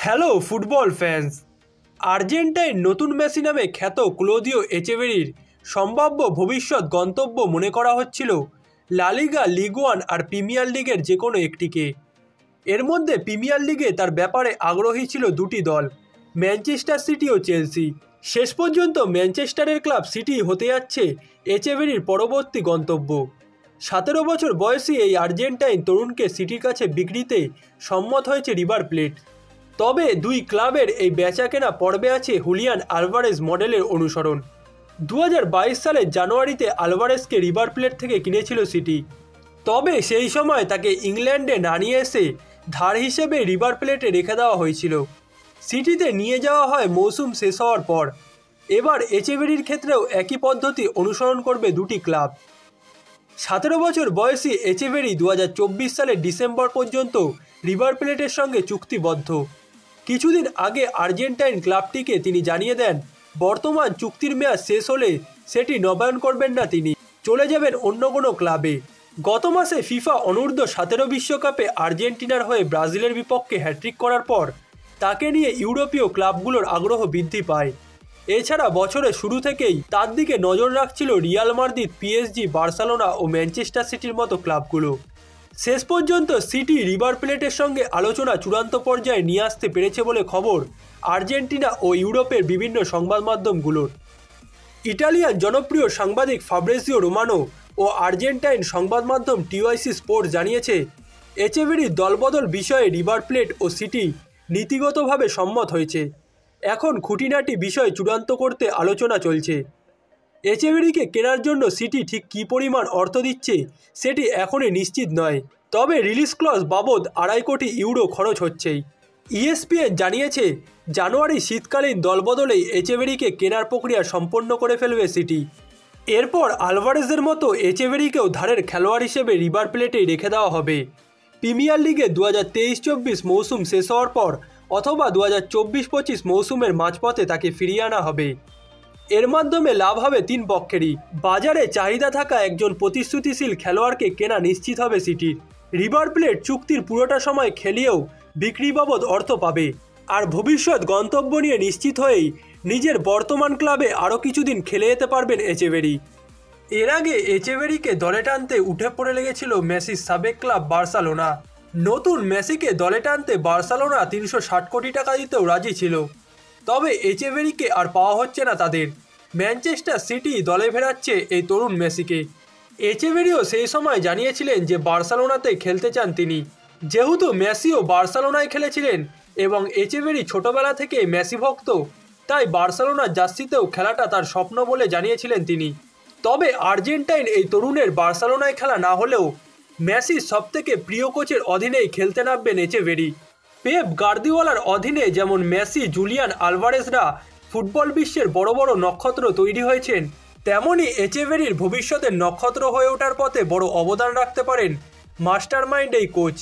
Hello football fans. Argentine নতুন Messi নামে খ্যাত ক্লদিও এচেভেরির সম্ভাব্য ভবিষ্যৎ গন্তব্য মনে করা হচ্ছিল লা লিগা, লিগ ওয়ান আর প্রিমিয়ার লিগের যে কোনো একটিকে। এর মধ্যে প্রিমিয়ার লিগে তার ব্যাপারে আগ্রহী ছিল দুটি দল, ম্যানচেস্টার সিটি ও চেলসি। শেষ পর্যন্ত ম্যানচেস্টারের ক্লাব সিটি হতে যাচ্ছে এচেভেরির পরবর্তী গন্তব্য। 17 বছর বয়সী এই আর্জেন্টাইন তরুণকে সিটির কাছে বিক্রিতে সম্মত হয়েছে রিভার প্লেট। তবে দুই ক্লাবের এই বেচাকেনা পর্বে আছে হুলিয়ান আলভারেজ মডেলের অনুসরণ। 2022 সালের জানুয়ারিতে আলভারেজকে রিভার প্লেট থেকে কিনেছিল সিটি। তবে সেই সময় তাকে ইংল্যান্ডে না নিয়ে এসে ধার হিসেবে রিভার প্লেটে রেখে দেওয়া হয়েছিল। সিটিতে নিয়ে যাওয়া হয় মৌসুম শেষ হওয়ার পর। এবার এচেভেরির ক্ষেত্রেও একই পদ্ধতি অনুসরণ করবে দুটি ক্লাব। 17 বছর বয়সী এচেভেরি 2024 সালের ডিসেম্বর পর্যন্ত রিভার প্লেটের সঙ্গে চুক্তিবদ্ধ। কিছুদিন আগে আর্জেন্টাইন ক্লাবটিকে তিনি জানিয়ে দেন বর্তমান চুক্তির মেয়াদ শেষ হলে সেটি নবায়ন করবেন না, তিনি চলে যাবেন অন্য কোনো ক্লাবে। গত মাসে ফিফা অনূর্ধ্ব 17 বিশ্বকাপে আর্জেন্টিনার হয়ে ব্রাজিলের বিপক্ষে হ্যাট্রিক করার পর তাকে নিয়ে ইউরোপীয় ক্লাবগুলোর আগ্রহ বৃদ্ধি পায়। এছাড়া বছরের শুরু থেকেই তার দিকে নজর রাখছিল রিয়াল মাদ্রিদ, পিএসজি, বার্সেলোনা ও ম্যানচেস্টার সিটির মতো ক্লাবগুলো। শেষ পর্যন্ত সিটি রিভার প্লেটের সঙ্গে আলোচনা চূড়ান্ত পর্যায়ে নিয়ে আসতে পেরেছে বলে খবর আর্জেন্টিনা ও ইউরোপের বিভিন্ন সংবাদ মাধ্যমগুলোর। ইটালিয়ান জনপ্রিয় সাংবাদিক ফাব্রেজিও রোমানো ও আর্জেন্টাইন সংবাদ মাধ্যম টিওয়াইসি স্পোর্টস জানিয়েছে এচেভেরির দলবদল বিষয়ে রিভার প্লেট ও সিটি নীতিগতভাবে সম্মত হয়েছে। এখন খুঁটিনাটি বিষয় চূড়ান্ত করতে আলোচনা চলছে। এচেভেরিকে কেনার জন্য সিটি ঠিক কী পরিমাণ অর্থ দিচ্ছে সেটি এখনই নিশ্চিত নয়, তবে রিলিজ ক্লজ বাবদ 2.5 কোটি ইউরো খরচ হচ্ছেই। ইএসপিএন জানিয়েছে জানুয়ারি শীতকালীন দলবদলেই এচেভেরিকে কেনার প্রক্রিয়া সম্পন্ন করে ফেলবে সিটি। এরপর আলভারেজের মতো এচেভেরিকেও ধারের খেলোয়াড় হিসেবে রিভার প্লেটেই রেখে দেওয়া হবে। প্রিমিয়ার লিগে 2023-24 মৌসুম শেষ হওয়ার পর অথবা 2024-25 মৌসুমের মাঝপথে তাকে ফিরিয়ে আনা হবে। এর মাধ্যমে লাভ হবে তিন পক্ষেরই। বাজারে চাহিদা থাকা একজন প্রতিশ্রুতিশীল খেলোয়াড়কে কেনা নিশ্চিত হবে সিটির। রিভার প্লেট চুক্তির পুরোটা সময় খেলিয়েও বিক্রি বাবদ অর্থ পাবে, আর ভবিষ্যৎ গন্তব্য নিয়ে নিশ্চিত হয়েই নিজের বর্তমান ক্লাবে আরও কিছুদিন খেলে যেতে পারবেন এচেভেরি। এর আগে এচেভেরিকে দলে টানতে উঠে পড়ে লেগেছিল মেসির সাবেক ক্লাব বার্সেলোনা। নতুন মেসিকে দলে টানতে বার্সেলোনা 360 কোটি টাকা দিতেও রাজি ছিল, তবে এচেভেরিকে আর পাওয়া হচ্ছে না তাদের। ম্যানচেস্টার সিটি দলে ফেরাচ্ছে এই তরুণ মেসিকে। এচেভেরিও সেই সময় জানিয়েছিলেন যে বার্সেলোনাতে খেলতে চান তিনি, যেহেতু মেসিও বার্সেলোনায় খেলেছিলেন এবং এচেভেরি ছোটবেলা থেকে মেসি ভক্ত, তাই বার্সেলোনার জার্সিতেও খেলাটা তার স্বপ্ন বলে জানিয়েছিলেন তিনি। তবে আর্জেন্টাইন এই তরুণের বার্সেলোনায় খেলা না হলেও মেসির সবথেকে প্রিয় কোচের অধীনেই খেলতে নামবেন এচেভেরি। পেপ গার্দিওলার অধীনে যেমন মেসি, জুলিয়ান আলভারেজরা ফুটবল বিশ্বের বড় বড় নক্ষত্র তৈরি হয়েছেন, তেমনই এচেভেরির ভবিষ্যতের নক্ষত্র হয়ে ওঠার পথে বড় অবদান রাখতে পারেন মাস্টারমাইন্ড এই কোচ।